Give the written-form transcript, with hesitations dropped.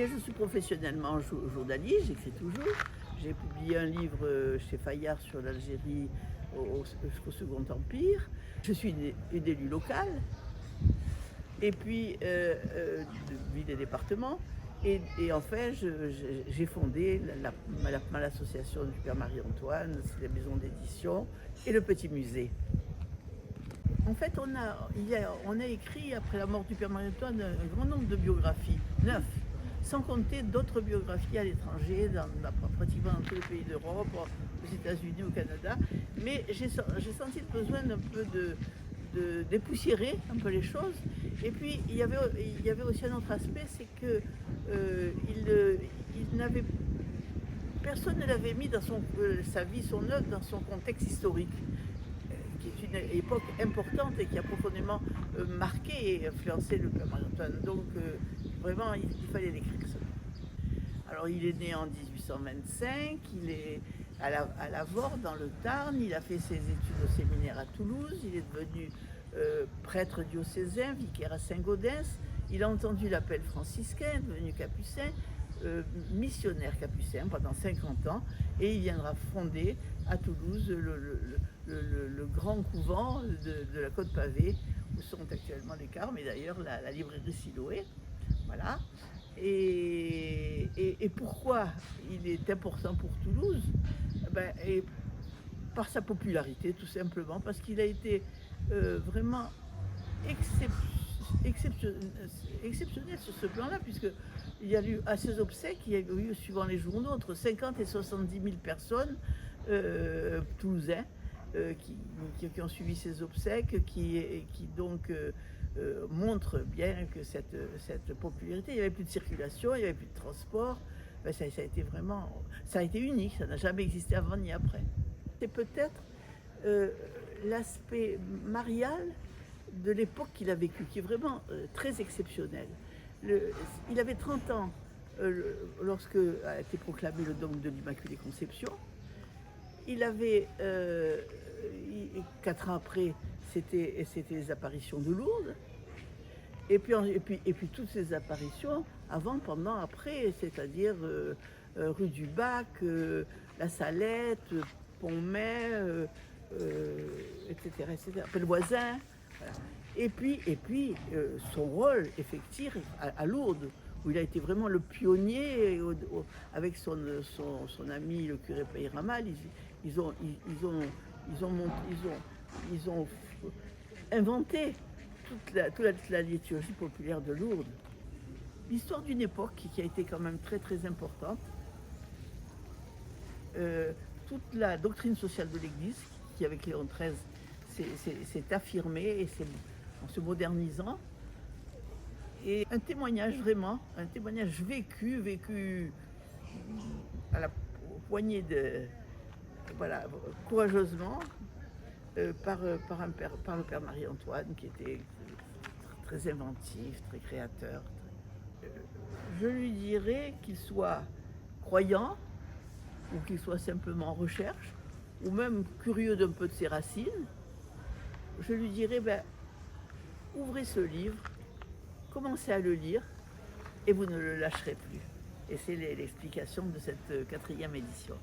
Je suis professionnellement journaliste, j'écris toujours. J'ai publié un livre chez Fayard sur l'Algérie jusqu'au Second Empire. Je suis une élue locale, et puis de ville et département. Et enfin, j'ai fondé l'association du Père Marie-Antoine, c'est la maison d'édition et le petit musée. En fait, on a écrit, après la mort du Père Marie-Antoine, un grand nombre de biographies, 9, sans compter d'autres biographies à l'étranger, pratiquement dans tous les pays d'Europe, aux États-Unis, au Canada. Mais j'ai senti le besoin d'un peu de dépoussiérer un peu les choses. Et puis, il y avait aussi un autre aspect, c'est que personne ne l'avait mis dans sa vie, son œuvre, dans son contexte historique, qui est une époque importante et qui a profondément marqué et influencé le Père Marie-Antoine. Donc vraiment, il fallait l'écrire. Alors il est né en 1825, il est à la Vorde, dans le Tarn, il a fait ses études au séminaire à Toulouse, il est devenu prêtre diocésain, vicaire à Saint-Gaudens, il a entendu l'appel franciscain, devenu capucin, missionnaire capucin pendant 50 ans, et il viendra fonder à Toulouse le grand couvent de la Côte Pavée, où sont actuellement les Carmes, et d'ailleurs la librairie Siloé. Voilà. Et pourquoi il est important pour Toulouse? Et par sa popularité, tout simplement, parce qu'il a été vraiment exceptionnel sur ce plan-là, puisqu'il y a eu à ses obsèques, il y a eu, suivant les journaux, entre 50 et 70 000 personnes toulousains qui ont suivi ses obsèques, qui donc montrent bien que cette popularité, il n'y avait plus de circulation, il n'y avait plus de transport. Ça a été unique, ça n'a jamais existé avant ni après. C'est peut-être l'aspect marial de l'époque qu'il a vécu, qui est vraiment très exceptionnel. Il avait 30 ans lorsque a été proclamé le dogme de l'Immaculée Conception. Il avait 4 ans après, c'était les apparitions de Lourdes. Et puis toutes ces apparitions, avant, pendant, après, c'est-à-dire rue du Bac, la Salette, Pont-Mai, etc. Pellevoisin. Voilà. Et puis son rôle effectif à Lourdes, où il a été vraiment le pionnier avec son ami le curé Peyramal. Ils ont inventé toute la liturgie populaire de Lourdes. L'histoire d'une époque qui a été quand même très très importante. Toute la doctrine sociale de l'Église, qui avec Léon XIII s'est affirmée en se modernisant. Et un témoignage vraiment, un témoignage vécu à la poignée voilà, courageusement par le Père Marie-Antoine, qui était très inventif, très créateur. Je lui dirais qu'il soit croyant, ou qu'il soit simplement en recherche, ou même curieux d'un peu de ses racines. Je lui dirais, ouvrez ce livre, commencez à le lire, et vous ne le lâcherez plus. Et c'est l'explication de cette 4e édition.